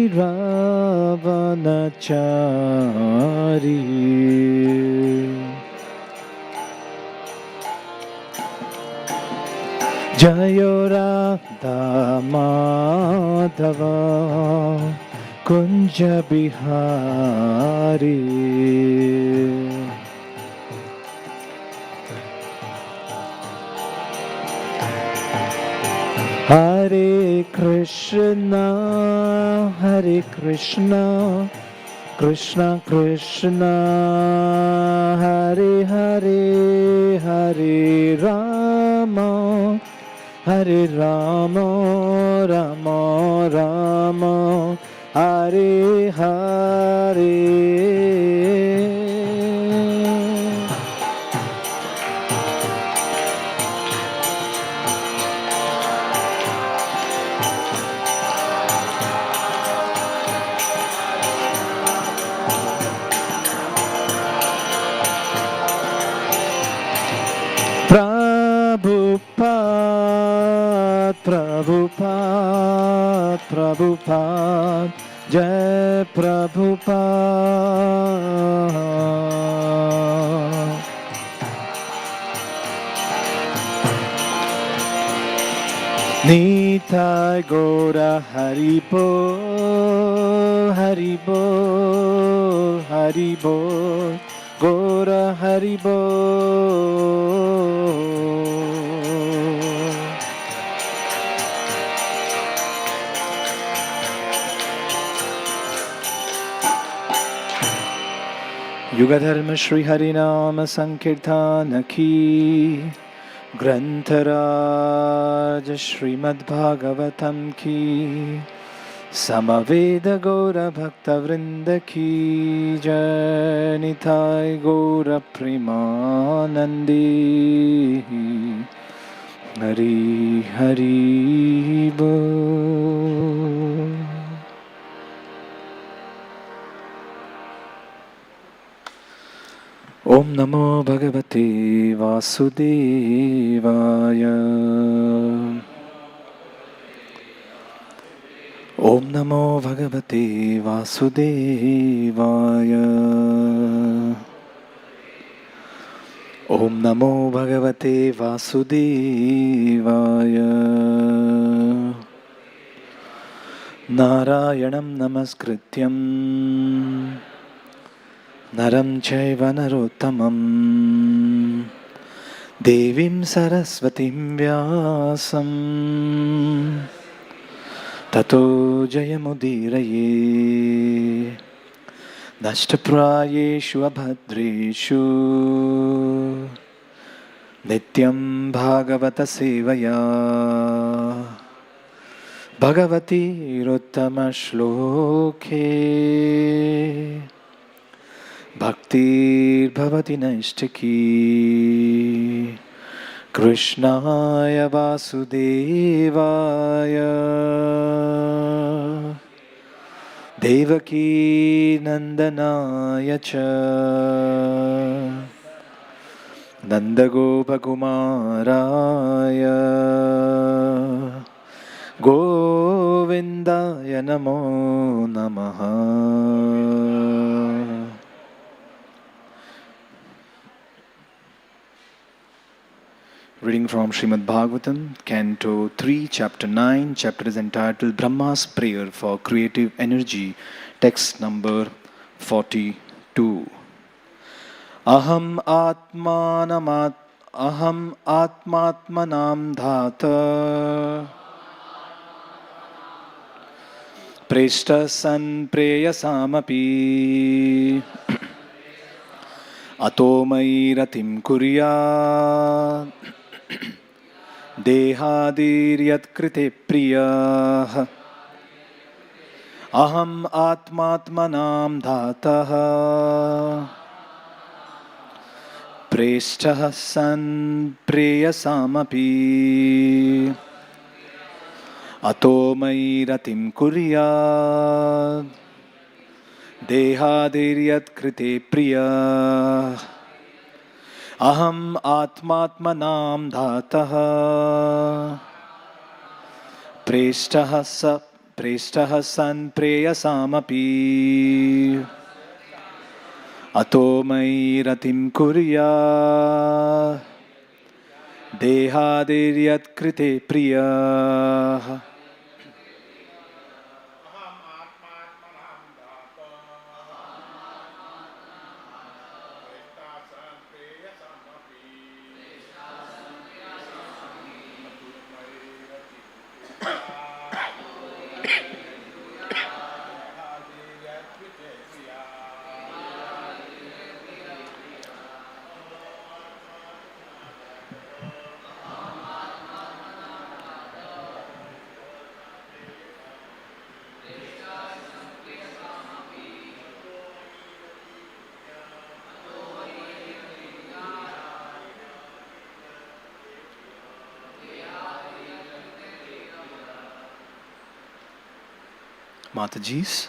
Ravanachari. Jayo Radha Madhava Kunja Bihari. Hare Krishna, Hare Krishna, Krishna Krishna, Hare Hare, Hare Rama, Hare Rama, Rama Rama, Hare Hare. Prabhupada, Prabhupada, Prabhupada, Jai Prabhupada. Nitai Gora Haribo, Haribo, Haribo, Gora Haribo. Yugadharma Shri Harinama Sankirtana Ki, Grantharaj Srimad Bhagavatam Ki, Samaveda Gaura Bhakta Vrinda Ki, Jai Nitai Gaura Premanandi, Hari Hari Bol. Om Namo Bhagavate Vasudevaya. Om Namo Bhagavate Vasudevaya. Om Namo Bhagavate Vasudevaya. Narayanam Namaskrityam Naram Chaiva Narottamam Devim Saraswatim Vyasam Tato Jayamudiraye Nashtaprayeshu Abhadreshu Nityam Bhagavata Sevaya Bhagavati Rottama Shloke Bhaktir Bhavati Naishtaki Krishnaya Vasudevaya Devaki Nandanaya Cha Nandagopakumaraya Govindaya Namo Namaha. Reading from Srimad Bhagavatam, Canto 3, Chapter 9. Chapter is entitled Brahma's Prayer for Creative Energy. Text number 42. Aham atmatmanam dhata preshta san preyasamapi atomai ratim kurya Dehadiriyat krite priya Aham atmatmanam dhataha Preshtaha san preyasamapi Atomai ratim kurya Dehadiriyat krite priya Aham atmatmanam dhataha Preshtaha Preshtaha san preyasamapi Ato mai ratim kurya Dehaderyat krite priya. Matajis.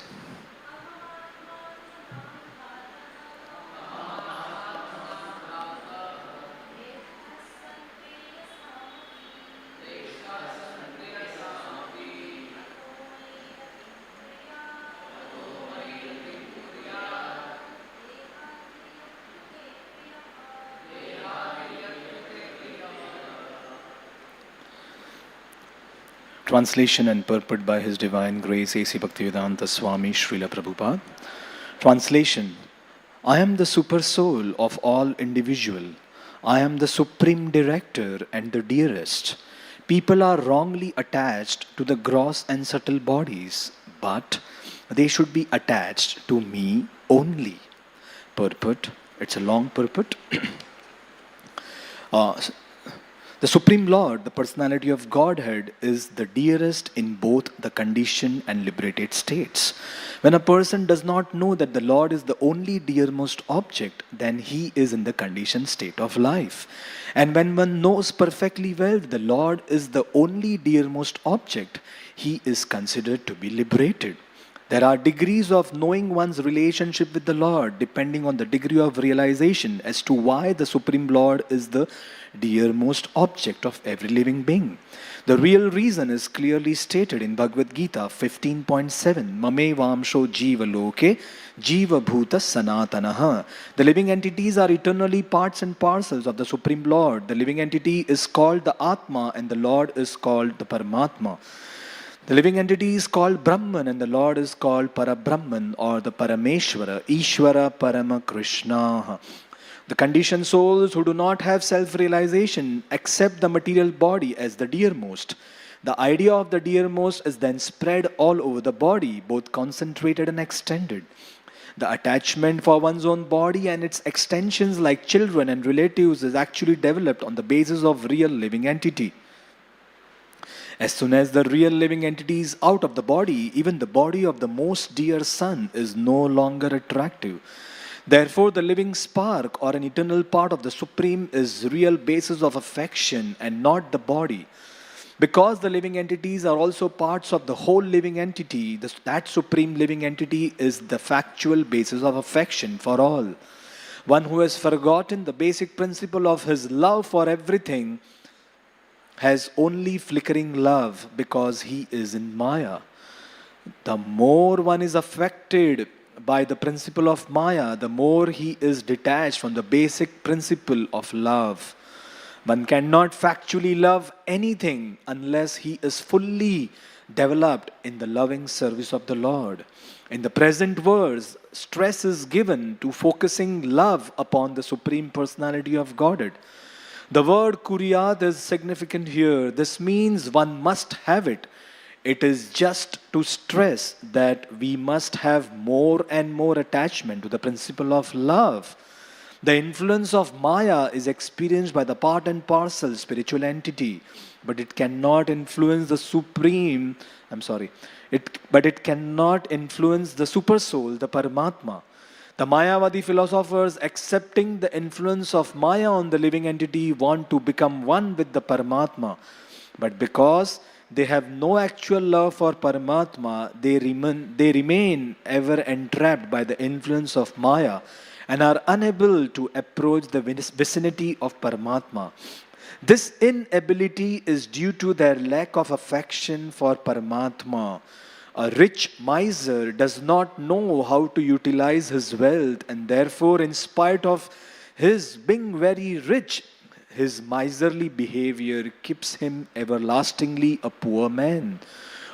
Translation and purport by His Divine Grace A.C. Bhaktivedanta Swami Srila Prabhupada. Translation: I am the super soul of all individual. I am the supreme director and the dearest. People are wrongly attached to the gross and subtle bodies, but they should be attached to me only. Purport. It's a long purport. The Supreme Lord, the personality of Godhead, is the dearest in both the conditioned and liberated states. When a person does not know that the Lord is the only dearmost object, then he is in the conditioned state of life. And when one knows perfectly well that the Lord is the only dearmost object, he is considered to be liberated. There are degrees of knowing one's relationship with the Lord depending on the degree of realization as to why the Supreme Lord is the dearmost object of every living being. The real reason is clearly stated in Bhagavad Gita 15.7. Mame vamsho jiva loke jiva bhuta sanatanaha. The living entities are eternally parts and parcels of the Supreme Lord. The living entity is called the Atma and the Lord is called the Paramatma. The living entity is called Brahman and the Lord is called Parabrahman or the Parameshwara, Ishvara Parama Krishna. The conditioned souls who do not have self-realization accept the material body as the dearmost. The idea of the dearmost is then spread all over the body, both concentrated and extended. The attachment for one's own body and its extensions like children and relatives is actually developed on the basis of real living entity. As soon as the real living entity is out of the body, even the body of the most dear son is no longer attractive. Therefore, the living spark or an eternal part of the Supreme is real basis of affection and not the body. Because the living entities are also parts of the whole living entity, that Supreme living entity is the factual basis of affection for all. One who has forgotten the basic principle of his love for everything has only flickering love because he is in Maya. The more one is affected by the principle of Maya, the more he is detached from the basic principle of love. One cannot factually love anything unless he is fully developed in the loving service of the Lord. In the present verse, stress is given to focusing love upon the Supreme Personality of Godhead. The word kuryat is significant here. This means one must have it. It is just to stress that we must have more and more attachment to the principle of love. The influence of Maya is experienced by the part and parcel spiritual entity, but it cannot influence the Supreme, but it cannot influence the Super Soul, the Paramatma. The Mayavadi philosophers, accepting the influence of Maya on the living entity, want to become one with the Paramatma. But because they have no actual love for Paramatma, they remain ever entrapped by the influence of Maya and are unable to approach the vicinity of Paramatma. This inability is due to their lack of affection for Paramatma. A rich miser does not know how to utilize his wealth, and therefore, in spite of his being very rich, his miserly behavior keeps him everlastingly a poor man.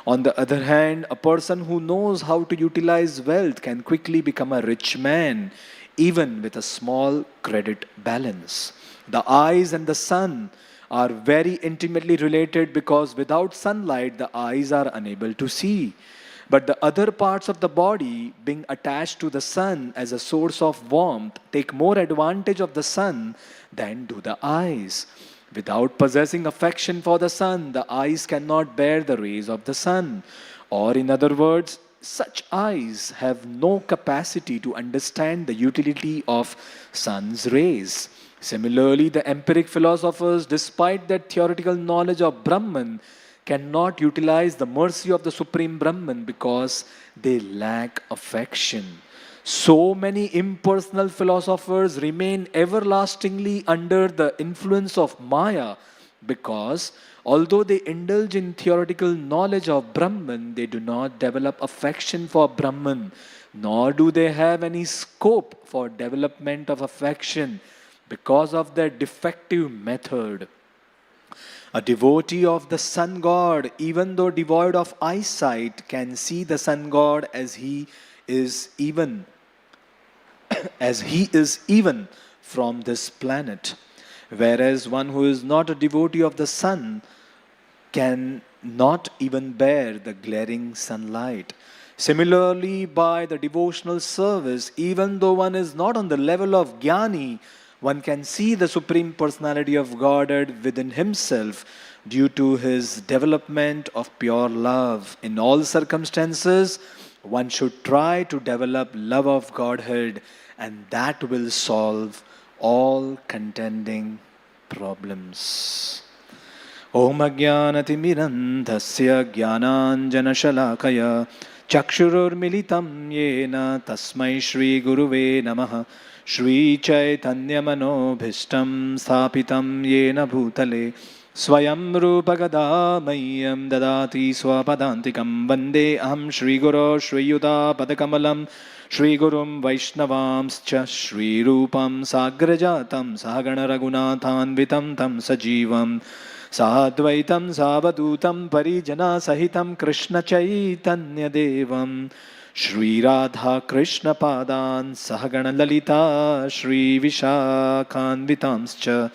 On the other hand, a person who knows how to utilize wealth can quickly become a rich man, even with a small credit balance. The eyes and the sun are very intimately related because without sunlight, the eyes are unable to see. But the other parts of the body, being attached to the sun as a source of warmth, take more advantage of the sun than do the eyes. Without possessing affection for the sun, the eyes cannot bear the rays of the sun. Or, in other words, such eyes have no capacity to understand the utility of sun's rays. Similarly, the empiric philosophers, despite their theoretical knowledge of Brahman, cannot utilize the mercy of the Supreme Brahman because they lack affection. So many impersonal philosophers remain everlastingly under the influence of Maya because although they indulge in theoretical knowledge of Brahman, they do not develop affection for Brahman, nor do they have any scope for development of affection because of their defective method. A devotee of the sun god, even though devoid of eyesight, can see the sun god as he is even from this planet. Whereas one who is not a devotee of the sun can not even bear the glaring sunlight. Similarly, by the devotional service, even though one is not on the level of Jnani, one can see the Supreme Personality of Godhead within himself due to his development of pure love. In all circumstances, one should try to develop love of Godhead, and that will solve all contending problems. Om Ajnanatimirandhasya Jnananjanashalakaya Chakshururmilitam Yena Tasmai Shri Guruve Namaha Shri Chaitanya Manobhishtam Sthapitam Yena Bhutale Swayam Rupagada Mayam Dadati Swapadantikam Vande Aham Shri Guru Shri Yuta Padakamalam Shri Gurum Vaishnavamscha Shri Rupam Sagrajatam Sahagana Raghunathan Vitam Tam Sajivam Sadvaitam Savadutam Parijana Sahitam Krishna Chaitanya Devam Shri Radha Krishna Padan Sahagana Lalita Shri Vishakhan Vitamscha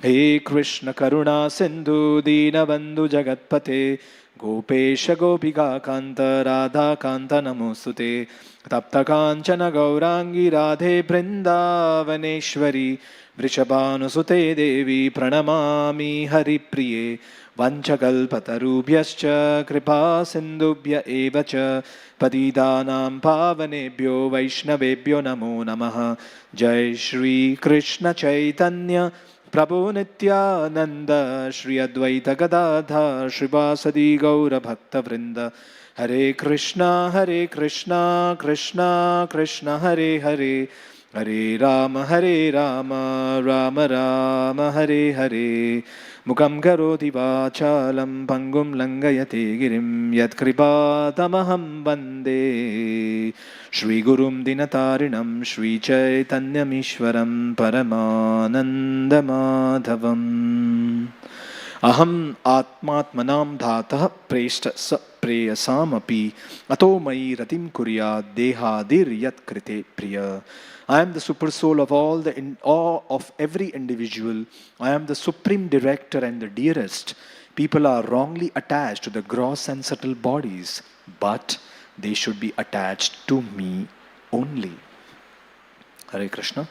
He Krishna Karuna Sindhu Dina Bandhu Jagatpate Gopesha Gopika Kanta Radha Kanta Namostute Tapta Kanchana Gaurangi Radhe Vrindavaneshwari Vrishabhanusute Devi Pranamami Haripriye Vanchakalpatarubhyascha Kripa Sindhubhya Evacha Patidanam Pavanebhyo Vaishnavebhyo Namo Namaha Jai Shri Krishna Chaitanya Prabhu Nityananda Shri Advaita Gadadha Shrivasadi Gaura Bhakta Vrinda Hare Krishna Krishna Krishna Hare Hare Hare Rama Rama Rama Hare Hare Mukam karoti vachalam pangum langayate girim yat kripatamaham bande Shri Gurum Dinatarinam Shri Chaitanyamishwaram Paramananda Madhavam Aham Atmatmanam Dhatah Preshta Sa Preyasamapi Ato Mai Ratim Kurya Dehadir Yat Krite Priya I am the super soul of of every individual. I am the supreme director and the dearest. People are wrongly attached to the gross and subtle bodies, but they should be attached to me only. Hare Krishna.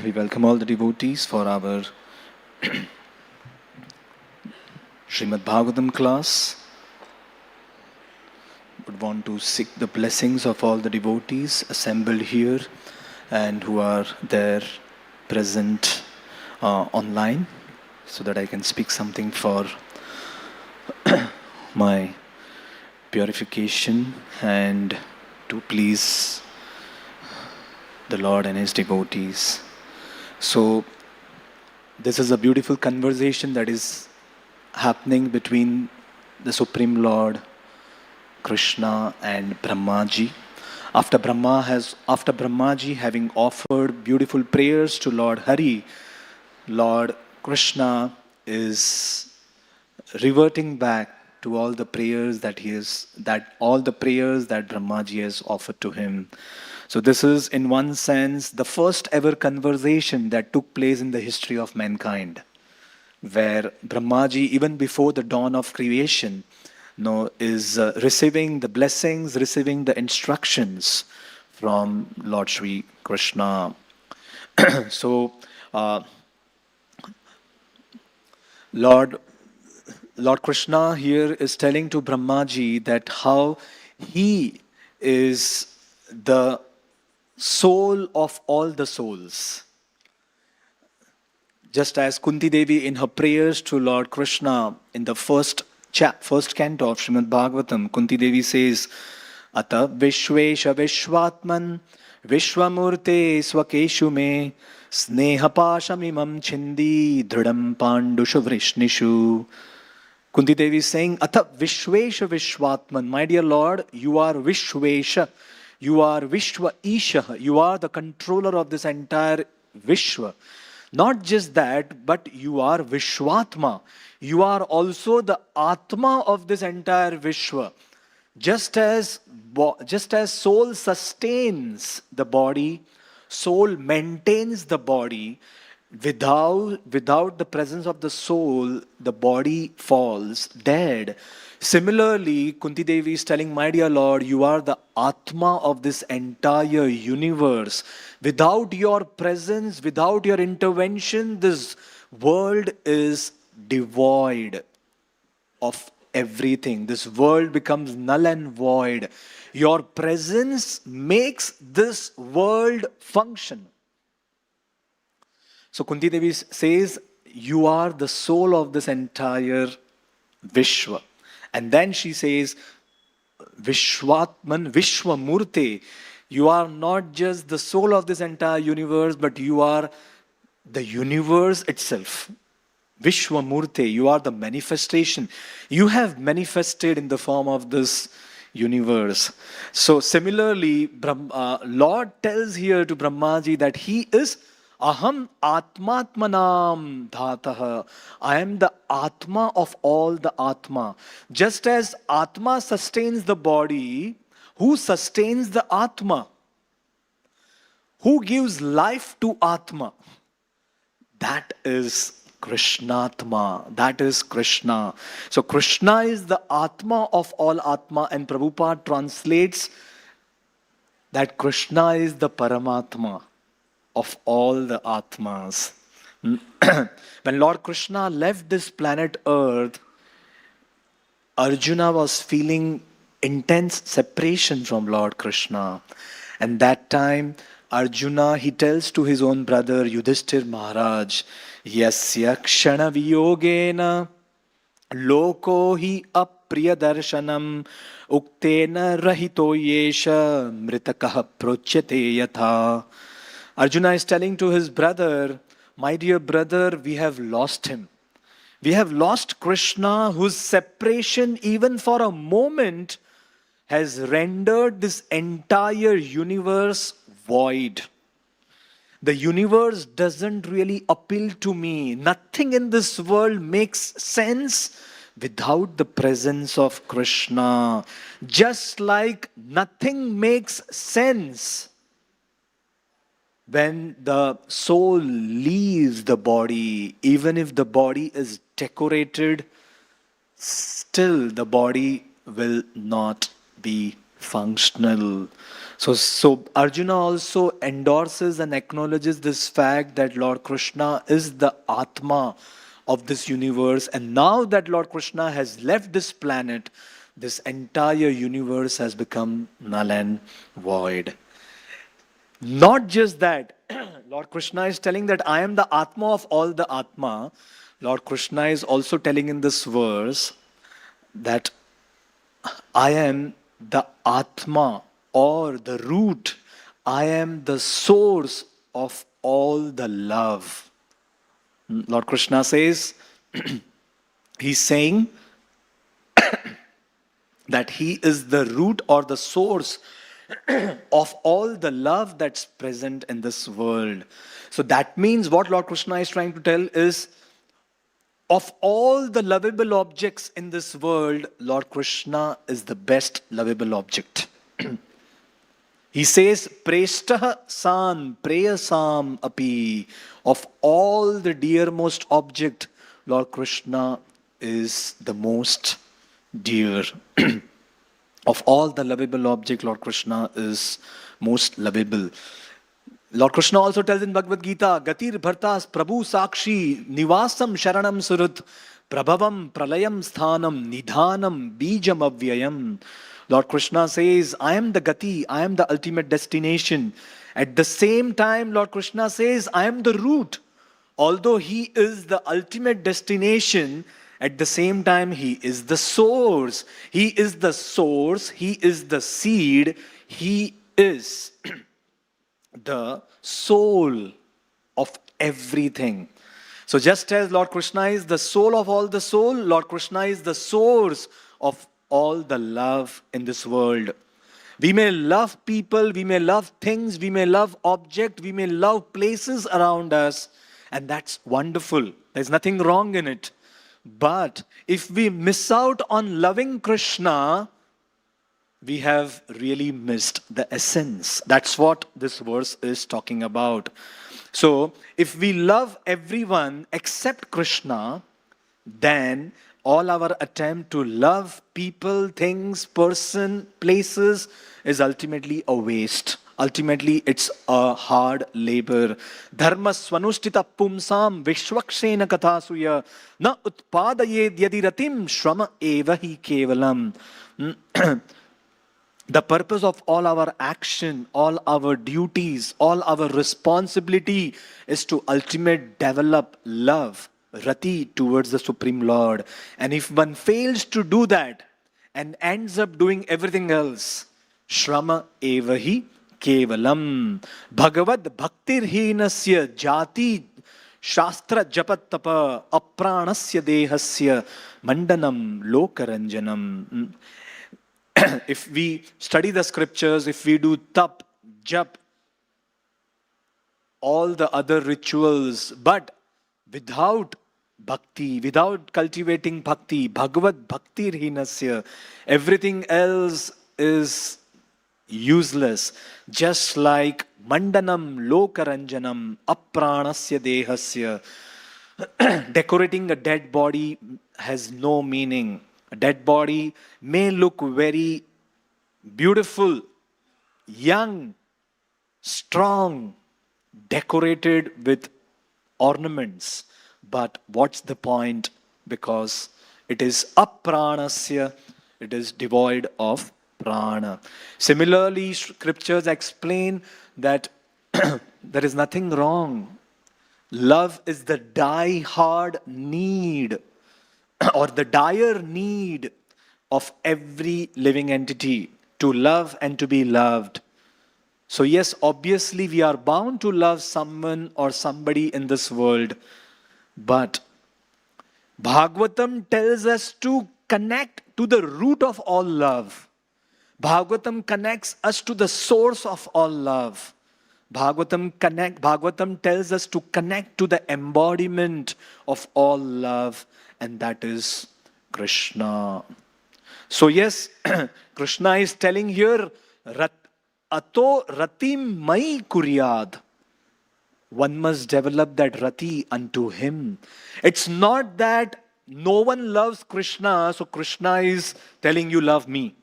We welcome all the devotees for our Srimad Bhagavatam class. Would want to seek the blessings of all the devotees assembled here and who are there present online, so that I can speak something for my purification and to please the Lord and His devotees. So this is a beautiful conversation that is happening between the Supreme Lord Krishna and Brahmaji. After Brahmaji having offered beautiful prayers to Lord Hari, Lord Krishna is reverting back to all the prayers that Brahmaji has offered to him. So this is, in one sense, the first ever conversation that took place in the history of mankind, where Brahmaji, even before the dawn of creation, is receiving the blessings, receiving the instructions from Lord Sri Krishna. So, Lord Krishna here is telling to Brahmaji that how he is the soul of all the souls. Just as Kunti Devi in her prayers to Lord Krishna in the first canto of Srimad Bhagavatam, Kunti Devi says, Ata Vishvesha Vishwatman Vishwamurte Swakeshu me Snehapashamimam Chindi Dridam Pandushu Vrishnishu. Kunti Devi is saying, Ata Vishvesha Vishwatman, my dear Lord, you are Vishvesha, you are Vishwa Isha, you are the controller of this entire Vishwa. Not just that, but you are Vishwatma. You are also the Atma of this entire Vishwa. Just as soul sustains the body, soul maintains the body. Without the presence of the soul, the body falls dead. Similarly, Kunti Devi is telling, my dear Lord, you are the Atma of this entire universe. Without your presence, without your intervention, this world is devoid of everything. This world becomes null and void. Your presence makes this world function. So Kunti Devi says, you are the soul of this entire Vishwa. And then she says, Vishwatman Vishwamurte, you are not just the soul of this entire universe, but you are the universe itself. Vishwamurte, you are the manifestation. You have manifested in the form of this universe. So similarly, Lord tells here to Brahmaji that he is Aham Atmatmanam Dhataha. I am the Atma of all the Atma. Just as Atma sustains the body, who sustains the Atma? Who gives life to Atma? That is Krishnatma. That is Krishna. So Krishna is the Atma of all Atma, and Prabhupada translates that Krishna is the Paramatma of all the Atmas. When Lord Krishna left this planet Earth, Arjuna was feeling intense separation from Lord Krishna. And that time, Arjuna, he tells to his own brother Yudhishthir Maharaj, Yasya kshana viyogena loko hi apriya darshanam uktena rahito yesha mritakaha prochyate yatha. Arjuna is telling to his brother, my dear brother, we have lost him. We have lost Krishna, whose separation even for a moment has rendered this entire universe void. The universe doesn't really appeal to me. Nothing in this world makes sense without the presence of Krishna. Just like nothing makes sense when the soul leaves the body, even if the body is decorated, still the body will not be functional. So Arjuna also endorses and acknowledges this fact that Lord Krishna is the Atma of this universe. And now that Lord Krishna has left this planet, this entire universe has become null and void. Not just that, Lord Krishna is telling that I am the Atma of all the Atma. Lord Krishna is also telling in this verse that I am the Atma or the root. I am the source of all the love. Lord Krishna says, he's saying that He is the root or the source of all the love that's present in this world. So that means what Lord Krishna is trying to tell is, of all the lovable objects in this world, Lord Krishna is the best lovable object. He says, Prestah san preyasam api. Of all the dearmost object, Lord Krishna is the most dear. Of all the lovable object, Lord Krishna is most lovable. Lord Krishna also tells in Bhagavad Gita, Gatir Bhartas Prabhu Sakshi Nivasam Sharanam Surut Prabhavam Pralayam Sthanam Nidhanam Bijam Avyayam. Lord Krishna says, I am the Gati, I am the ultimate destination. At the same time, Lord Krishna says, I am the root. Although He is the ultimate destination, at the same time, He is the source. He is the source, He is the seed, He is the soul of everything. So just as Lord Krishna is the soul of all the soul, Lord Krishna is the source of all the love in this world. We may love people, we may love things, we may love objects, we may love places around us, and that's wonderful. There's nothing wrong in it. But if we miss out on loving Krishna, we have really missed the essence. That's what this verse is talking about. So, if we love everyone except Krishna, then all our attempt to love people, things, person, places is ultimately a waste. Ultimately, it's a hard labor. Dharma swanushtita pumsam vishwakshena kathasuya na utpadayed yadiratim shrama evahi kevalam. The purpose of all our action, all our duties, all our responsibility is to ultimately develop love, rati, towards the Supreme Lord. And if one fails to do that and ends up doing everything else, shrama evahi kevalam. Bhagavad bhaktir hinasya jati shastra japat tapa apranasya dehasya mandanam lokaranjanam. If we study the scriptures, if we do tap, jap, all the other rituals, but without bhakti, without cultivating bhakti, bhagavad bhaktir hinasya, everything else is useless. Just like mandanam lokaranjanam apranasya dehasya, decorating a dead body has no meaning. A dead body may look very beautiful, young, strong, decorated with ornaments. But what's the point? Because it is apranasya, it is devoid of prana. Similarly, scriptures explain that there is nothing wrong. Love is the die-hard need or the dire need of every living entity to love and to be loved. So yes, obviously we are bound to love someone or somebody in this world, but Bhagavatam tells us to connect to the root of all love. Bhagavatam connects us to the source of all love. Bhagavatam tells us to connect to the embodiment of all love, and that is Krishna. So yes, Krishna is telling here, Ato ratim mai kuryad. One must develop that rati unto him. It's not that no one loves Krishna, so Krishna is telling you love me.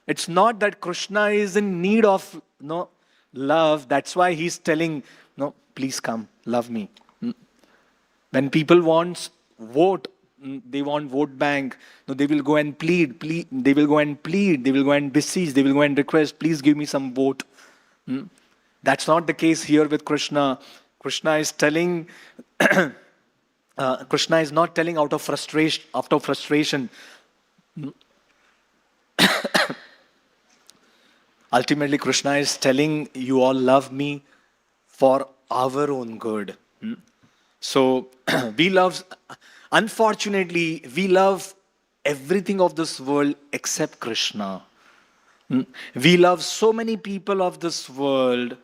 It's not that Krishna is in need of love, that's why he's telling, no, please come, love me. When people want vote, they want vote bank, no, they will go and plead, they will go and beseech, they will go and request, please give me some vote. That's not the case here with Krishna. Krishna is telling, Krishna is not telling out of frustration. Ultimately, Krishna is telling you all love me for our own good. So, unfortunately, we love everything of this world except Krishna. We love so many people of this world,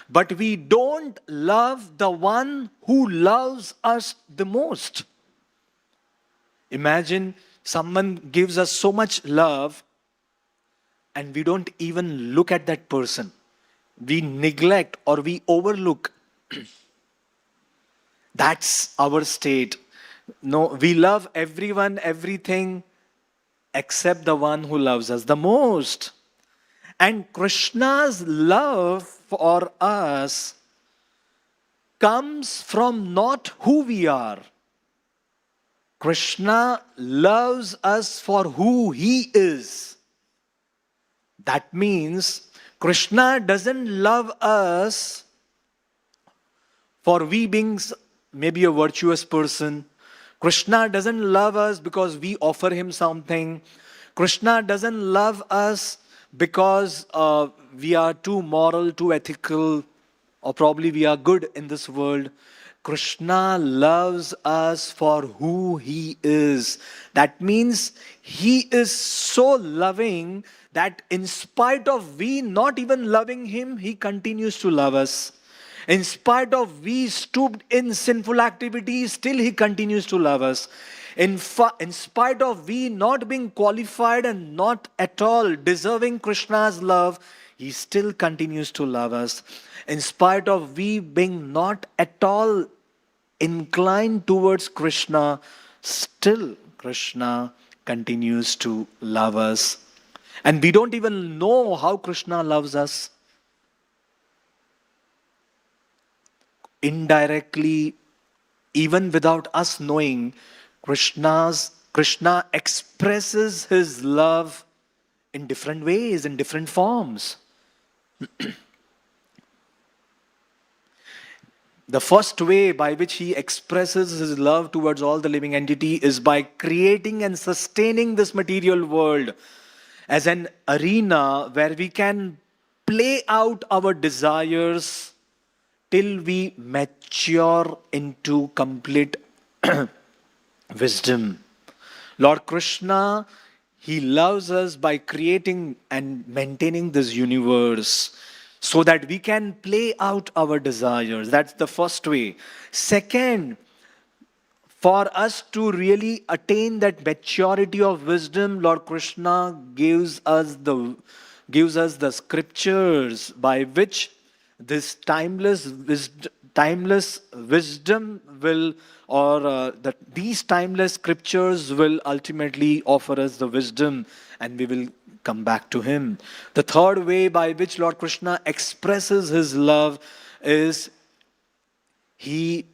but we don't love the one who loves us the most. Imagine someone gives us so much love and we don't even look at that person. We neglect or we overlook. That's our state. No, we love everyone, everything except the one who loves us the most. And Krishna's love for us comes from not who we are. Krishna loves us for who he is. That means Krishna doesn't love us for we being maybe a virtuous person. Krishna doesn't love us because we offer him something. Krishna doesn't love us because we are too moral, too ethical, or probably we are good in this world. Krishna loves us for who he is. That means he is so loving that in spite of we not even loving him, he continues to love us. In spite of we stooped in sinful activities, still he continues to love us. In spite of we not being qualified and not at all deserving Krishna's love, he still continues to love us. In spite of we being not at all inclined towards Krishna, still Krishna continues to love us. And we don't even know how Krishna loves us. Indirectly, even without us knowing, Krishna expresses his love in different ways, in different forms. The first way by which he expresses his love towards all the living entity is by creating and sustaining this material world as an arena where we can play out our desires till we mature into complete wisdom. Lord Krishna, he loves us by creating and maintaining this universe so that we can play out our desires. That's the first way. Second, for us to really attain that maturity of wisdom, Lord Krishna gives us the scriptures by which this timeless wisdom will, or these timeless scriptures will ultimately offer us the wisdom, and we will come back to him. The third way by which Lord Krishna expresses his love is he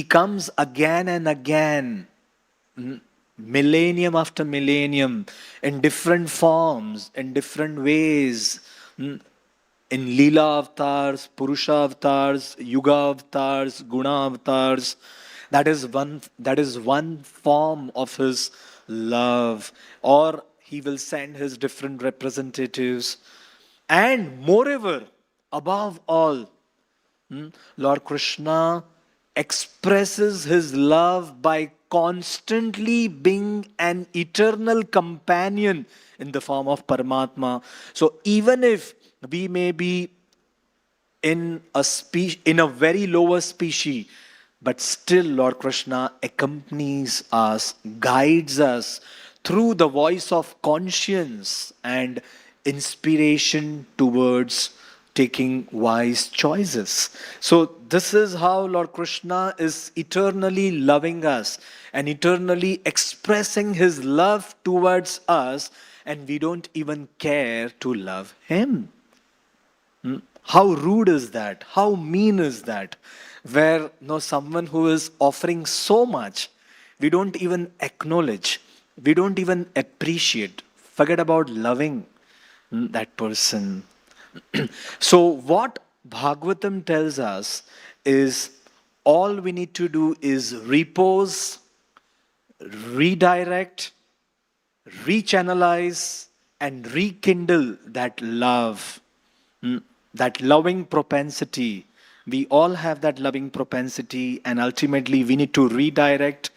comes again and again, millennium after millennium, in different forms, in different ways, in Leela avatars, Purusha avatars, Yuga avatars, Guna avatars. That is one form of his love. Or he will send his different representatives. And moreover, above all, Lord Krishna expresses his love by constantly being an eternal companion in the form of Paramatma. So even if we may be in a very lower species, but still Lord Krishna accompanies us, guides us through the voice of conscience and inspiration towards taking wise choices. So this is how Lord Krishna is eternally loving us and eternally expressing his love towards us, and we don't even care to love him. How rude is that? How mean is that? Where someone who is offering so much, we don't even acknowledge, we don't even appreciate, forget about loving that person. So what Bhagavatam tells us is all we need to do is repose, redirect, rechannelize, and rekindle that love. That loving propensity. We all have that loving propensity, and ultimately we need to redirect,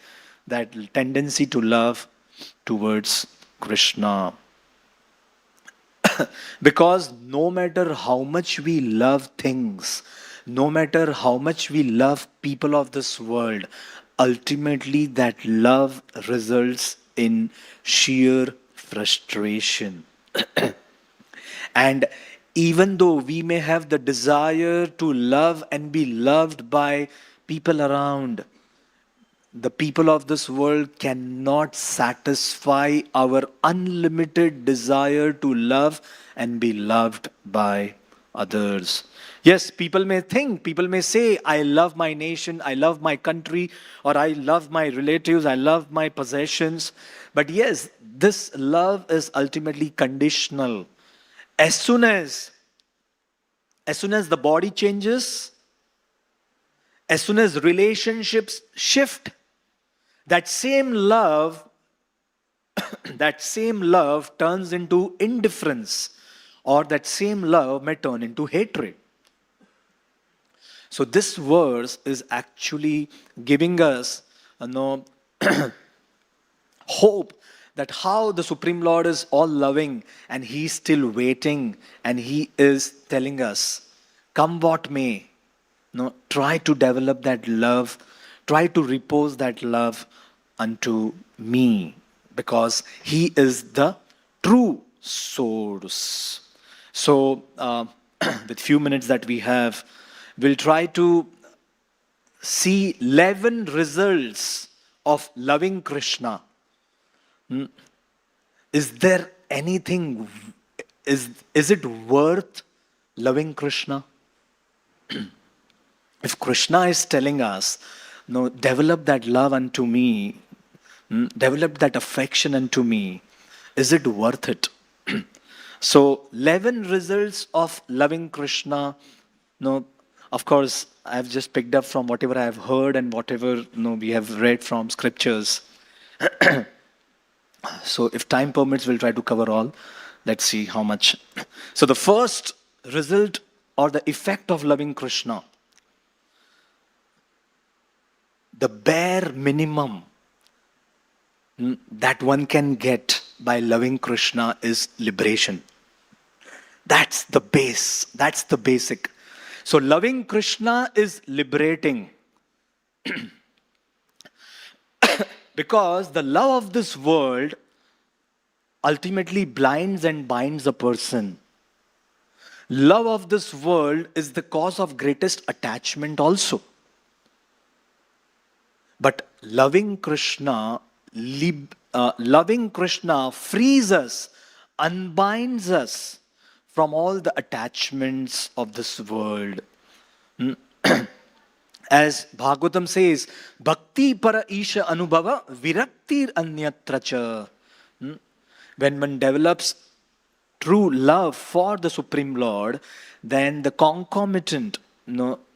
that tendency to love towards Krishna. Because no matter how much we love things, no matter how much we love people of this world, ultimately that love results in sheer frustration. And even though we may have the desire to love and be loved by people around, the people of this world cannot satisfy our unlimited desire to love and be loved by others. Yes, people may think, people may say, I love my nation, I love my country, or I love my relatives, I love my possessions. But yes, this love is ultimately conditional. As soon as the body changes, as soon as relationships shift, that same love turns into indifference, or that same love may turn into hatred. So this verse is actually giving us hope that how the Supreme Lord is all loving and He's still waiting, and He is telling us, come what may, try to develop that love, try to repose that love unto me, because He is the true source. So, with few minutes that we have, we'll try to see 11 results of loving Krishna. Is there anything, is it worth loving Krishna? If Krishna is telling us, no, develop that love unto me, develop that affection unto me, is it worth it? So 11 results of loving Krishna. No, of course, I've just picked up from whatever I've heard and whatever we have read from scriptures. So if time permits, we'll try to cover all. Let's see how much. So the first result or the effect of loving Krishna, the bare minimum that one can get by loving Krishna is liberation. That's the base. That's the basic. So loving Krishna is liberating. Because the love of this world ultimately blinds and binds a person. Love of this world is the cause of greatest attachment also. But loving Krishna frees us, unbinds us from all the attachments of this world. As Bhagavatam says, Bhakti para isha anubhava viraktir anyatracha. When one develops true love for the Supreme Lord, then the concomitant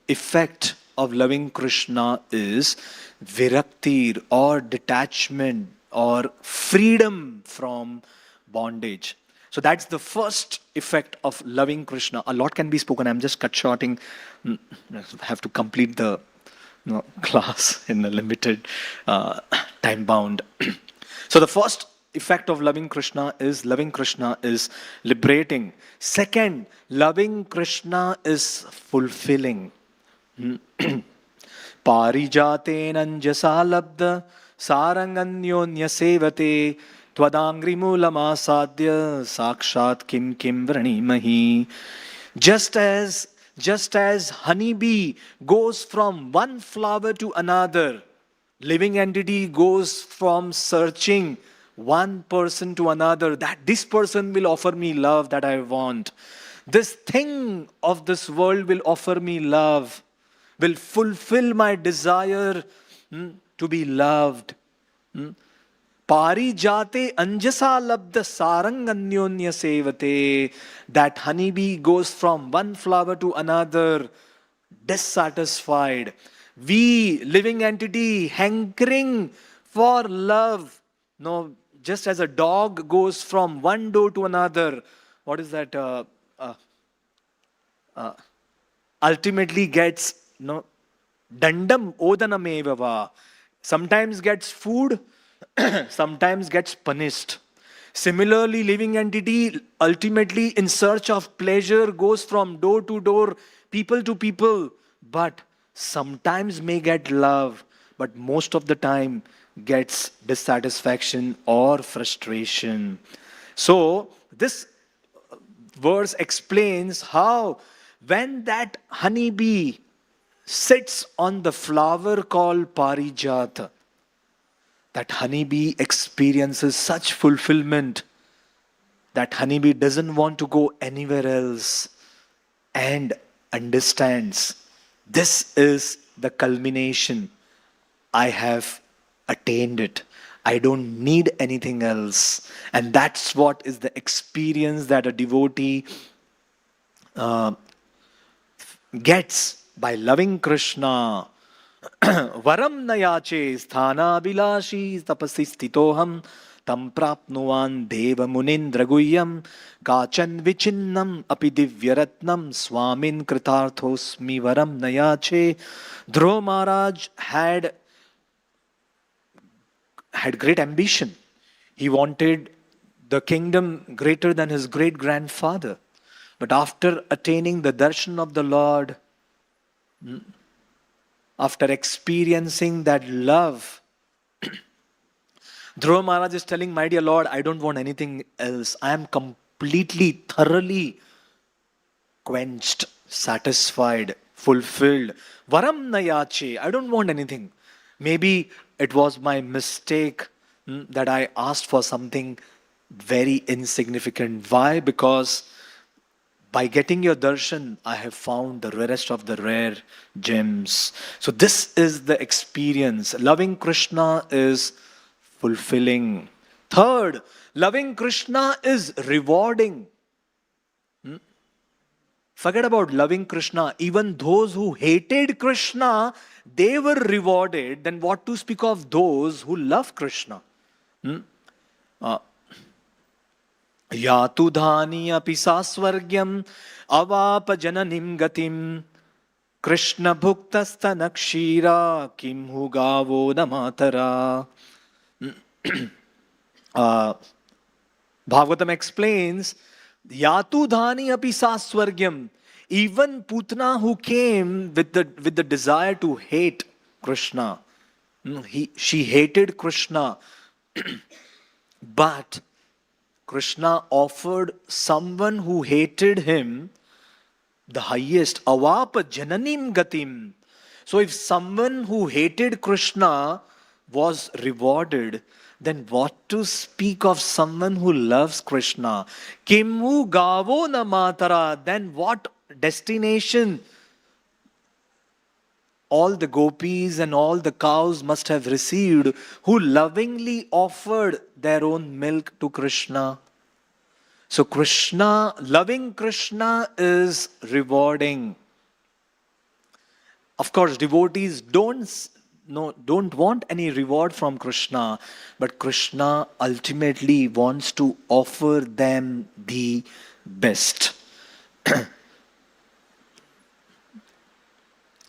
effect of loving Krishna is viraktir, or detachment, or freedom from bondage. So that's the first effect of loving Krishna. A lot can be spoken. I'm just cut-shorting. I have to complete the class in a limited time bound. So the first effect of loving Krishna is liberating. Second, loving Krishna is fulfilling. Parijaten anjasa labda saranganyonya sevate Twadangri moolam asadya sakshat kim vranimahi. Just as honeybee goes from one flower to another, living entity goes from searching one person to another, that this person will offer me love that I want. This thing of this world will offer me love, will fulfill my desire to be loved. Parijate anjasa labda sarang anyonya sevate. That honeybee goes from one flower to another, dissatisfied. We, living entity, hankering for love. No, just as a dog goes from one door to another. What is that? Ultimately gets dandam odanamevava. sometimes gets food, sometimes gets punished. Similarly, living entity ultimately in search of pleasure goes from door to door, people to people, but sometimes may get love, but most of the time gets dissatisfaction or frustration. So, this verse explains how when that honeybee sits on the flower called Parijata, that honeybee experiences such fulfillment that honeybee doesn't want to go anywhere else and understands this is the culmination. I have attained it. I don't need anything else. And that's what is the experience that a devotee uh, gets by loving Krishna. Varam nayache sthana bilashi tapasi stitoham tam prapnuvan deva munindra guhyam kachan vichinnam api divyaratnam swamin kritarthosmi varam nayache. Dhruva Maharaj had great ambition. He wanted the kingdom greater than his great grandfather. But after attaining the darshan of the Lord, after experiencing that love, Dhruva Maharaj is telling, my dear Lord, I don't want anything else. I am completely, thoroughly quenched, satisfied, fulfilled. Varam nayache. I don't want anything. Maybe it was my mistake that I asked for something very insignificant. Why? Because by getting your darshan, I have found the rarest of the rare gems. So this is the experience. Loving Krishna is fulfilling. Third, loving Krishna is rewarding. Forget about loving Krishna. Even those who hated Krishna, they were rewarded. Then what to speak of those who love Krishna? Yatu dhani api sasvargyam avapa jananim gatim Krishna bhuktastanakshira kim hu gavo namatara. Bhagavatam explains, Yatu dhani api sasvargyam. Even Putna who came with the desire to hate Krishna, she hated Krishna, but Krishna offered someone who hated him the highest, avapa jananim gatim. So if someone who hated Krishna was rewarded, then what to speak of someone who loves Krishna? Kimu gavo na matara. Then what destination all the gopis and all the cows must have received who lovingly offered their own milk to Krishna. So Krishna, loving Krishna is rewarding. Of course, devotees don't want any reward from Krishna, but Krishna ultimately wants to offer them the best.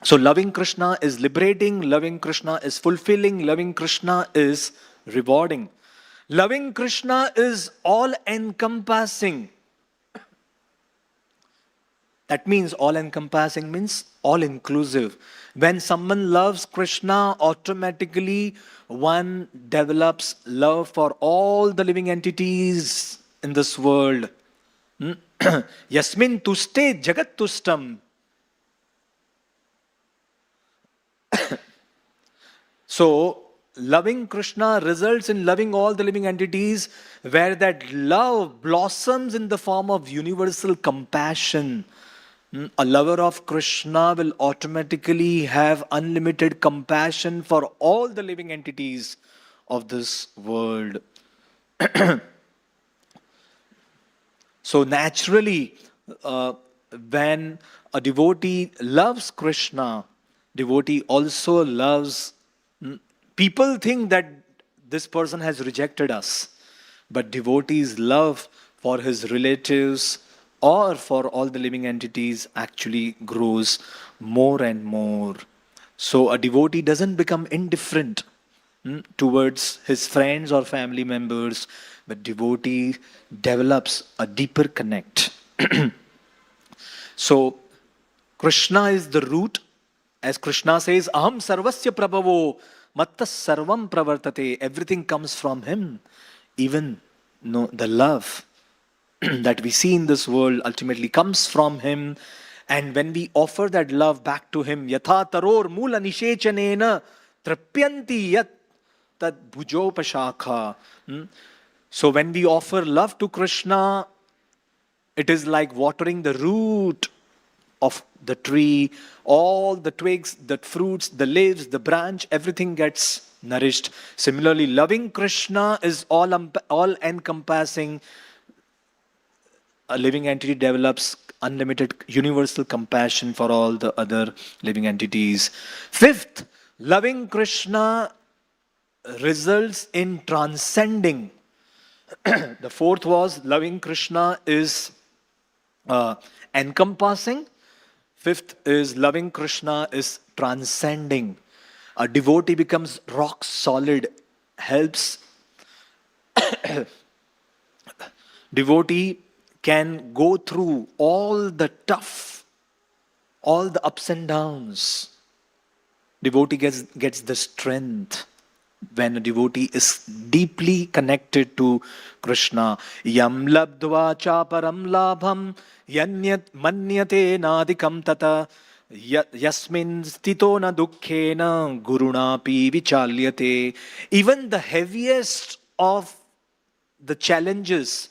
So loving Krishna is liberating, loving Krishna is fulfilling, loving Krishna is rewarding. Loving Krishna is all-encompassing. That means all-encompassing means all-inclusive. When someone loves Krishna, automatically one develops love for all the living entities in this world. Yasmin tuste jagat tustam. So, loving Krishna results in loving all the living entities, where that love blossoms in the form of universal compassion. A lover of Krishna will automatically have unlimited compassion for all the living entities of this world. So naturally, when a devotee loves Krishna, devotee also loves. People think that this person has rejected us, but devotee's love for his relatives or for all the living entities actually grows more and more. So a devotee doesn't become indifferent. towards his friends or family members, but devotee develops a deeper connect. So, Krishna is the root. As Krishna says, Aham sarvasya prabhavo matta sarvam pravartate. Everything comes from him. Even the love that we see in this world ultimately comes from him. And when we offer that love back to him, yatha taror mula nishechanena trapyanti yat tad bhujopashakha. So when we offer love to Krishna, it is like watering the root of the tree. All the twigs, the fruits, the leaves, the branch, everything gets nourished. Similarly, loving Krishna is all encompassing. A living entity develops unlimited universal compassion for all the other living entities. Fifth, loving Krishna results in transcending. The fourth was loving Krishna is encompassing. Fifth is loving Krishna is transcending. A devotee becomes rock solid, helps. Devotee can go through all the ups and downs. Devotee gets the strength when a devotee is deeply connected to Krishna. Yam labdva cha param labham yanyat manyate nadikam tata yasmin stito na dukkhena gurunapi vichalyate. Even the heaviest of the challenges,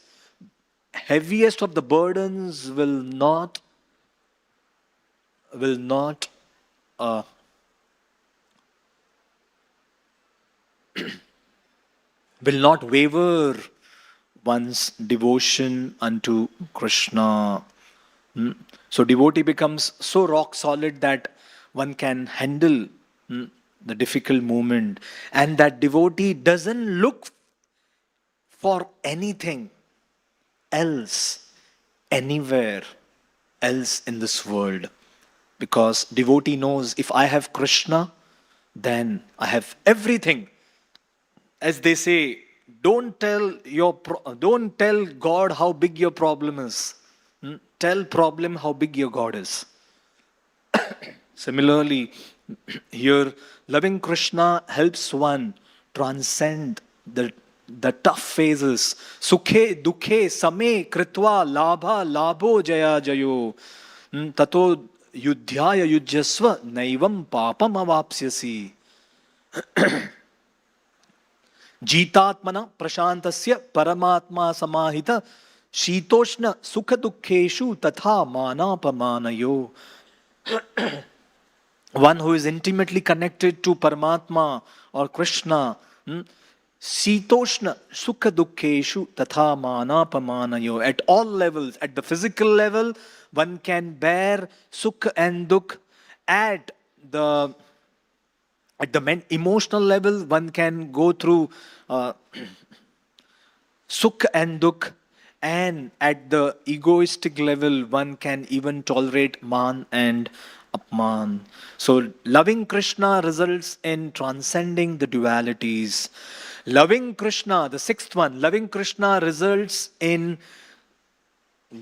heaviest of the burdens will not waver one's devotion unto Krishna. So devotee becomes so rock solid that one can handle the difficult moment, and that devotee doesn't look for anything else, anywhere else in this world. Because devotee knows, if I have Krishna, then I have everything. As they say, don't tell God how big your problem is. Tell problem how big your God is. Similarly, here loving Krishna helps one transcend the tough phases. Sukhe dukhe same kritva labha labho jaya jayo tato yudhyaya yujyasva naivam papam avapsyasi. Jitatmana prashantasya paramatma samahita shitoshna sukha dukkheshu tatha manapamanayo. One who is intimately connected to Paramatma or Krishna, Sitoshna sukha dukkheshu tatha manapamanayo. At all levels, at the physical level, one can bear sukha and dukh. At the emotional level, one can go through sukha and dukh. And at the egoistic level, one can even tolerate man and apman. So loving Krishna results in transcending the dualities. Loving Krishna, the sixth one, loving Krishna results in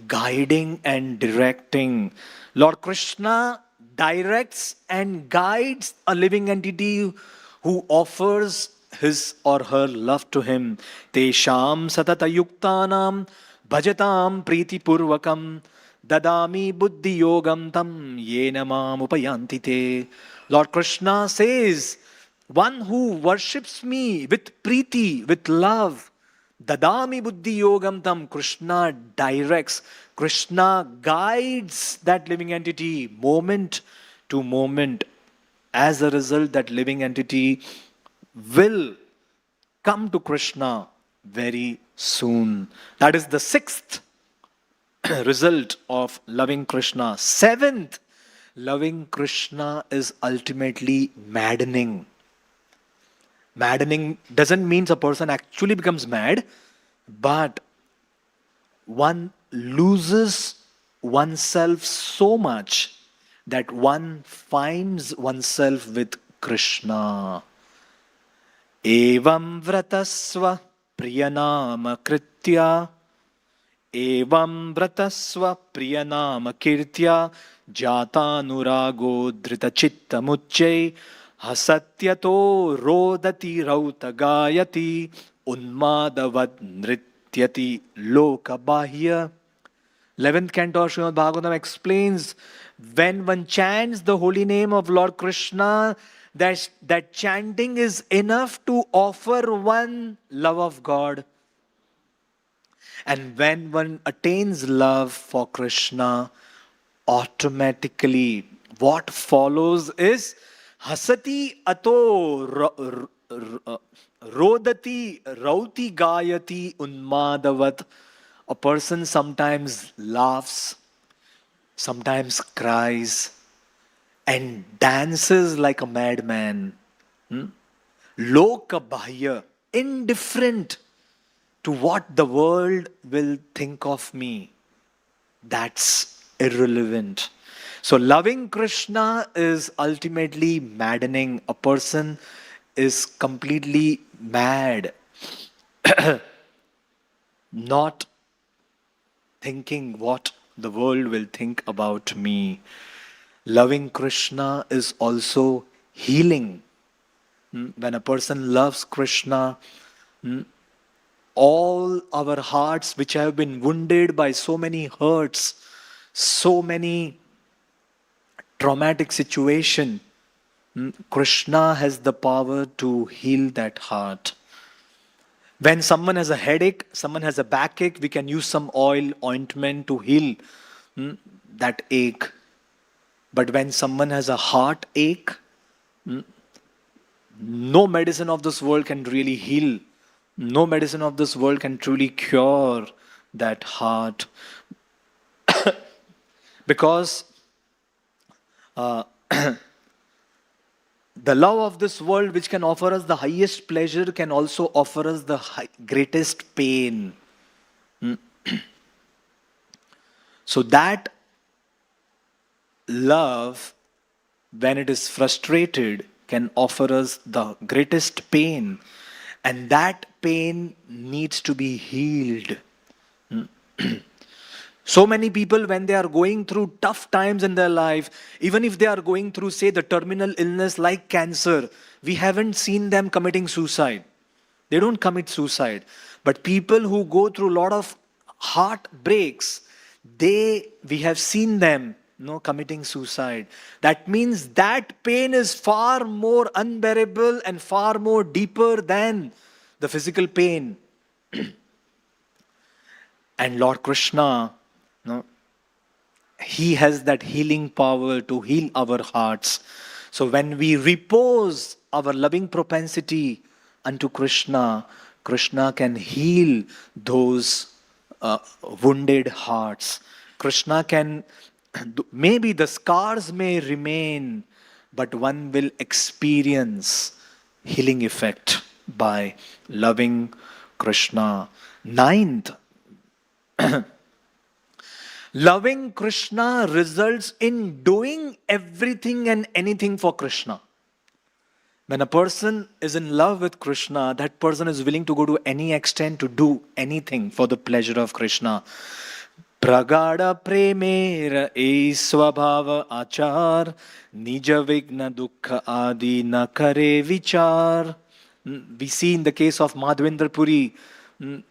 guiding and directing. Lord Krishna directs and guides a living entity who offers his or her love to him. Tesham satata yuktanam bhajatam priti purvakam dadami buddhi yogam tam yena mam upayanti te. Lord Krishna says, one who worships me with preeti, with love, dadami buddhi yogam tam. Krishna directs, Krishna guides that living entity moment to moment. As a result, that living entity will come to Krishna very soon. That is the sixth result of loving Krishna. Seventh, loving Krishna is ultimately maddening. Maddening doesn't mean a person actually becomes mad, but one loses oneself so much that one finds oneself with Krishna. Evam vratasva priyanama kritya. Evam vratasva priyanama kirtya. Jatanurago drita chitta mucchai. Hasatyato rodati rauta gayati. Unmadavad nrityati loka bahya. 11th canto of Srimad Bhagavatam explains, when one chants the holy name of Lord Krishna, that chanting is enough to offer one love of God. And when one attains love for Krishna, automatically what follows is hasati ato rodati rauti gayati unmadavat. A person sometimes laughs, sometimes cries, and dances like a madman. Loka bahya, indifferent to what the world will think of me. That's irrelevant. So loving Krishna is ultimately maddening. A person is completely mad, not thinking what the world will think about me. Loving Krishna is also healing. When a person loves Krishna, all our hearts which have been wounded by so many hurts, so many traumatic situation, Krishna has the power to heal that heart. When someone has a headache, someone has a backache, we can use some oil, ointment to heal that ache. But when someone has a heartache, no medicine of this world can really heal. No medicine of this world can truly cure that heart. Because the love of this world, which can offer us the highest pleasure, can also offer us the greatest pain. So that love, when it is frustrated, can offer us the greatest pain. And that pain needs to be healed. So many people, when they are going through tough times in their life, even if they are going through, say, the terminal illness like cancer, we haven't seen them committing suicide. They don't commit suicide. But people who go through a lot of heartbreaks, we have seen them committing suicide. That means that pain is far more unbearable and far more deeper than the physical pain. And Lord Krishna, He has that healing power to heal our hearts. So when we repose our loving propensity unto Krishna, Krishna can heal those wounded hearts. Krishna can, maybe the scars may remain, but one will experience healing effect by loving Krishna. Ninth, loving Krishna results in doing everything and anything for Krishna. When a person is in love with Krishna, that person is willing to go to any extent to do anything for the pleasure of Krishna. Pragada premera e swabhava achar, nija vigna dukkha adi na kare vichar. We see in the case of Madhavendra Puri,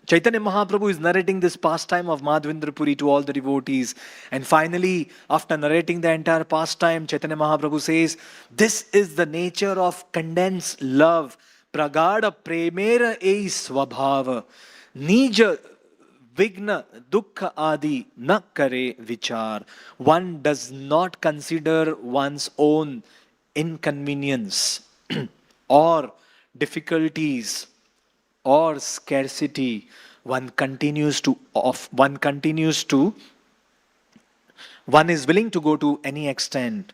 Chaitanya Mahaprabhu is narrating this pastime of Madhavendra Puri to all the devotees. And finally, after narrating the entire pastime, Chaitanya Mahaprabhu says, this is the nature of condensed love. Pragada premera e swabhava. Nija vigna dukkha adi na kare vichar. One does not consider one's own inconvenience or difficulties or scarcity. One is willing to go to any extent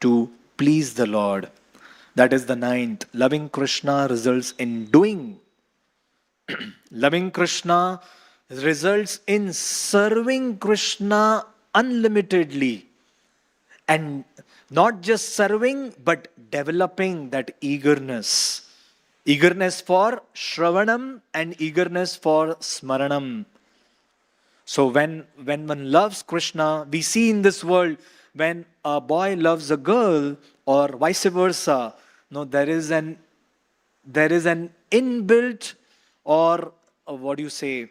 to please the Lord. That is the ninth. Loving Krishna results in doing. Loving Krishna results in serving Krishna unlimitedly. And Not just serving, but developing that eagerness. Eagerness for Shravanam and eagerness for Smaranam. So when one loves Krishna, we see in this world, when a boy loves a girl or vice versa, no, there is an inbuilt, or what do you say,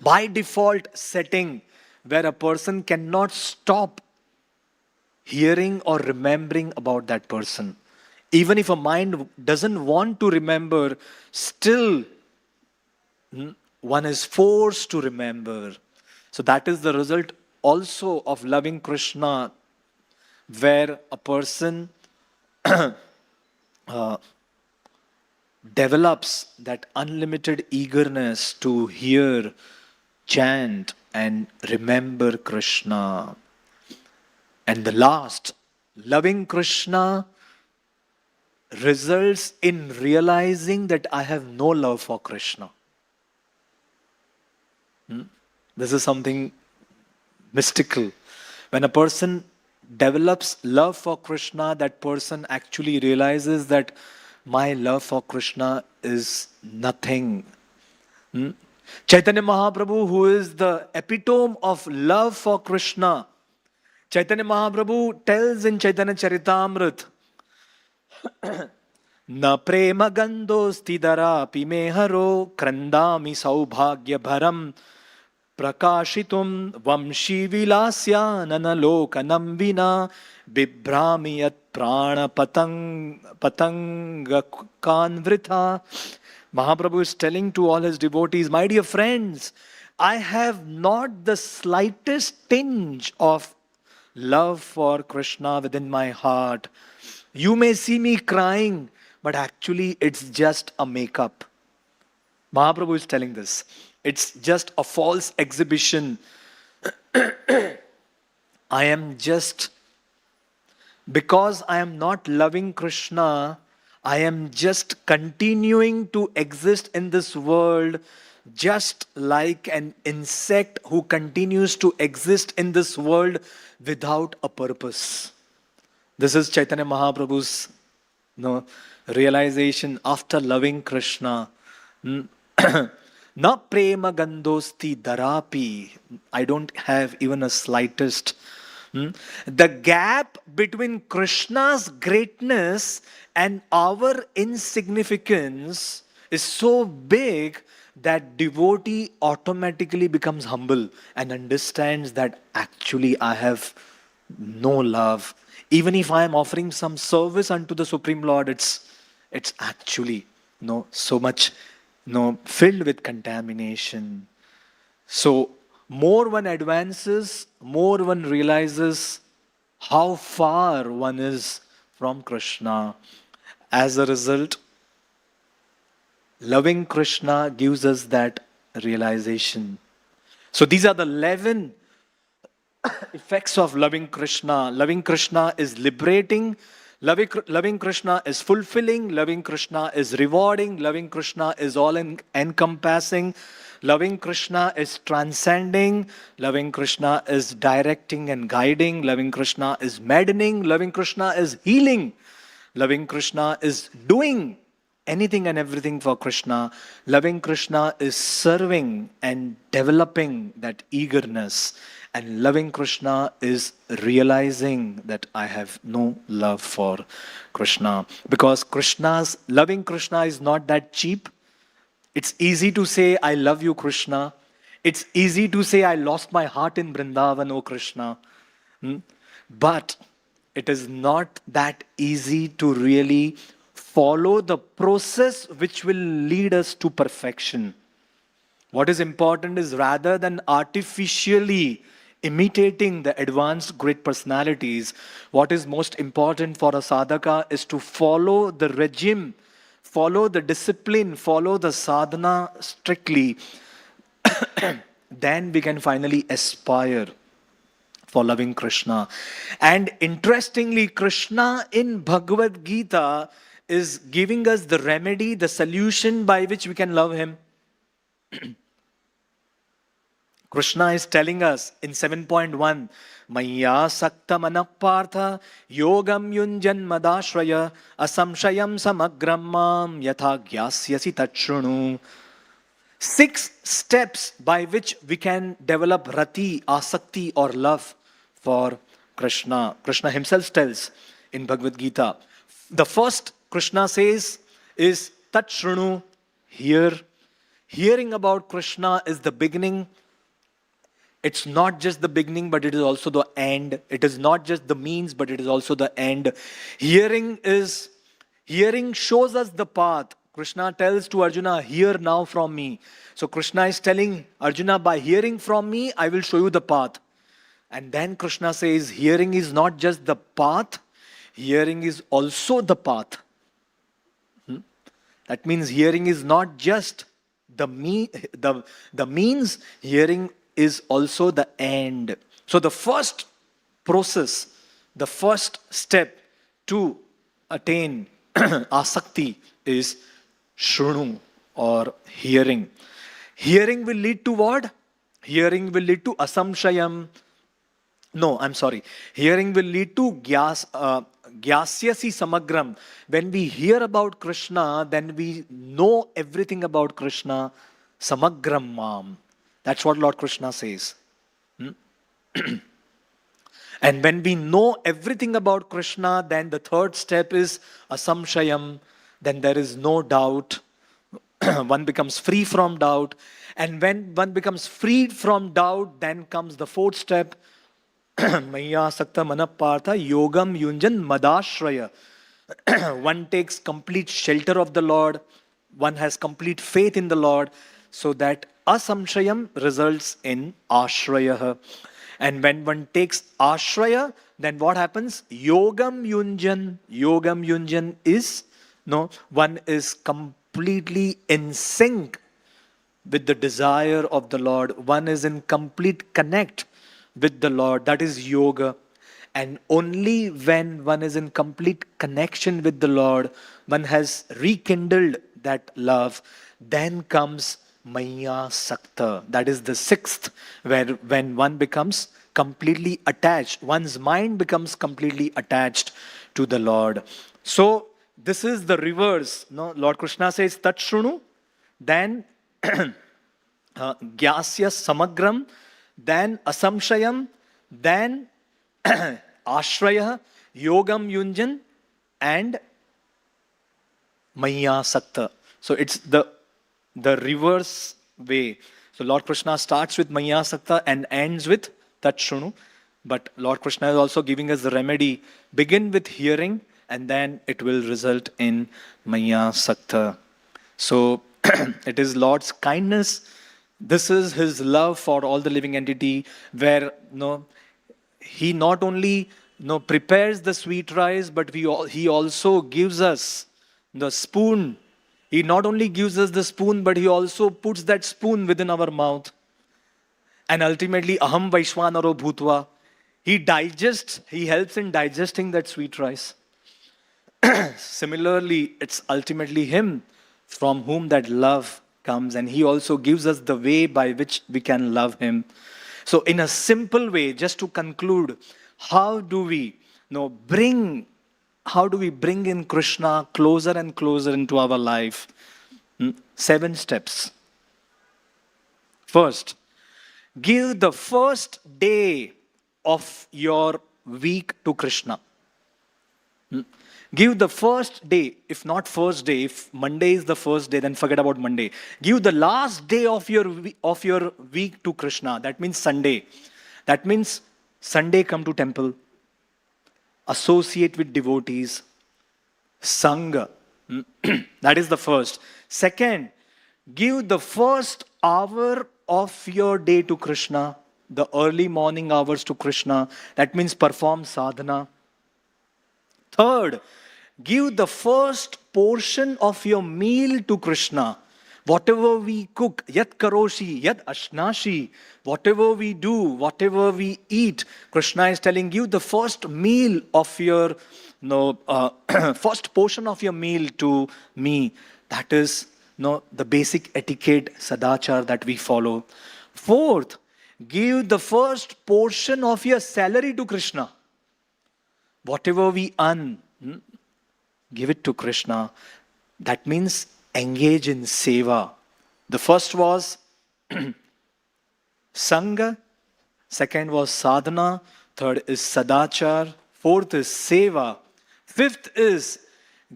by default setting, where a person cannot stop hearing or remembering about that person. Even if a mind doesn't want to remember, still one is forced to remember. So that is the result also of loving Krishna, where a person develops that unlimited eagerness to hear, chant, and remember Krishna. And the last, loving Krishna results in realizing that I have no love for Krishna. This is something mystical. When a person develops love for Krishna, that person actually realizes that my love for Krishna is nothing. Chaitanya Mahaprabhu, who is the epitome of love for Krishna, Chaitanya Mahaprabhu tells in Chaitanya Charitamrita, Na prema gandosti darapi meharo krandami saubhagya bharam prakashitum vamshi vilasya nanalokanam vina bibhrami yat prana patanga kanvritha. Mahaprabhu is telling to all his devotees, my dear friends, I have not the slightest tinge of love for Krishna within my heart. You may see me crying, but actually it's just a makeup. Mahaprabhu is telling this. It's just a false exhibition. Because I am not loving Krishna, I am just continuing to exist in this world just like an insect who continues to exist in this world without a purpose. This is Chaitanya Mahaprabhu's realization after loving Krishna. Na prema gandosti darapi. I don't have even a slightest. The gap between Krishna's greatness and our insignificance is so big that devotee automatically becomes humble and understands that actually I have no love. Even if I am offering some service unto the Supreme Lord, it's actually so much filled with contamination. So more one advances, more one realizes how far one is from Krishna. As a result, loving Krishna gives us that realization. So these are the 11 effects of loving Krishna. Loving Krishna is liberating. Loving Krishna is fulfilling. Loving Krishna is rewarding. Loving Krishna is all-encompassing. Loving Krishna is transcending. Loving Krishna is directing and guiding. Loving Krishna is maddening. Loving Krishna is healing. Loving Krishna is doing anything and everything for Krishna. Loving Krishna is serving and developing that eagerness. And loving Krishna is realizing that I have no love for Krishna. Because loving Krishna is not that cheap. It's easy to say, I love you, Krishna. It's easy to say, I lost my heart in Vrindavan, O Krishna. But it is not that easy to really follow the process which will lead us to perfection. What is important is, rather than artificially imitating the advanced great personalities, what is most important for a sadhaka is to follow the regime, follow the discipline, follow the sadhana strictly. Then we can finally aspire for loving Krishna. And interestingly, Krishna in Bhagavad Gita is giving us the remedy, the solution by which we can love him. Krishna is telling us in 7.1, Maya sakta manapartha yogam yunjan madashraya asamshayam samagram mam yatha gyasyasi tachrunu. 6 steps by which we can develop rati, asakti or love for Krishna. Krishna himself tells in Bhagavad Gita. The first Krishna says is Tachrunu, hear. Hearing about Krishna is the beginning. It's not just the beginning, but it is also the end. It is not just the means, but it is also the end. Hearing shows us the path. Krishna tells to Arjuna, hear now from me. So Krishna is telling Arjuna, by hearing from me, I will show you the path. And then Krishna says, hearing is not just the path, hearing is also the path. That means hearing is not just the means, hearing is also the end. So the first process, the first step to attain asakti is shrunu or hearing. Hearing will lead to what? Hearing will lead to asamshayam. No, I'm sorry. Hearing will lead to gyasyasi samagram. When we hear about Krishna, then we know everything about Krishna. Samagram mam. That's what Lord Krishna says. And when we know everything about Krishna, then the third step is asamshayam. Then there is no doubt. One becomes free from doubt. And when one becomes freed from doubt, then comes the fourth step. Maya sakta manapartha yogam yunjan madashraya. One takes complete shelter of the Lord. One has complete faith in the Lord. So that asamshayam results in ashraya. And when one takes ashraya, then what happens? Yogam yunjan. Yogam yunjan is, one is completely in sync with the desire of the Lord. One is in complete connect with the Lord. That is yoga. And only when one is in complete connection with the Lord, one has rekindled that love, then comes Maya Sakta. That is the sixth, when one becomes completely attached. One's mind becomes completely attached to the Lord. So this is the reverse. Lord Krishna says Tachrunu, then Gyasya Samagram, then Asamshayam, then Ashraya, Yogam Yunjan, and Maya Sakta. So it's the reverse way. So Lord Krishna starts with Maya Sakta and ends with Tachrunu. But Lord Krishna is also giving us the remedy. Begin with hearing and then it will result in Maya Sakta. So it is Lord's kindness. This is His love for all the living entity, where He not only prepares the sweet rice, but He also gives us the spoon. He not only gives us the spoon, but He also puts that spoon within our mouth. And ultimately, aham vaishvanaro bhutva, He helps in digesting that sweet rice. Similarly, it's ultimately Him from whom that love comes, and He also gives us the way by which we can love Him. So in a simple way, just to conclude, how do we bring in Krishna closer and closer into our life? 7 steps. First, give the first day of your week to Krishna. Give the first day, if not first day, if Monday is the first day, then forget about Monday. Give the last day of your week to Krishna. That means Sunday. That means Sunday come to temple. Associate with devotees. Sangha. That is the first. Second, give the first hour of your day to Krishna. The early morning hours to Krishna. That means perform sadhana. Third, give the first portion of your meal to Krishna. Whatever we cook, yat karoshi, yat ashnashi, whatever we do, whatever we eat, Krishna is telling, give the first meal of your, first portion of your meal to me. That is the basic etiquette, sadachar that we follow. Fourth, give the first portion of your salary to Krishna. Whatever we earn, give it to Krishna. That means engage in seva. The first was Sangha, second was sadhana, third is sadachar, fourth is seva, fifth is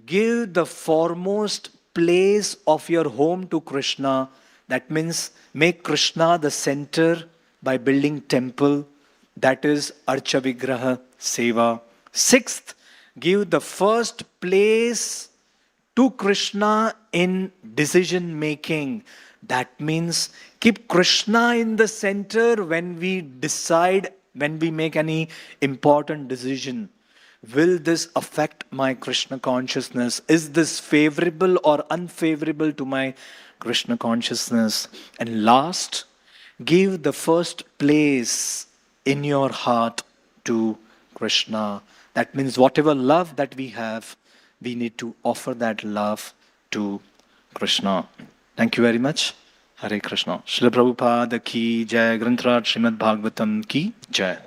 give the foremost place of your home to Krishna. That means make Krishna the center by building temple. That is Archa Vigraha Seva. Sixth, give the first place to Krishna in decision making. That means keep Krishna in the center when we decide, when we make any important decision. Will this affect my Krishna consciousness? Is this favorable or unfavorable to my Krishna consciousness? And last, give the first place in your heart to Krishna. That means whatever love that we have, we need to offer that love to Krishna. Thank you very much. Hare Krishna. Srila Prabhupada ki jai. Granth Raj Srimad Bhagavatam ki jai.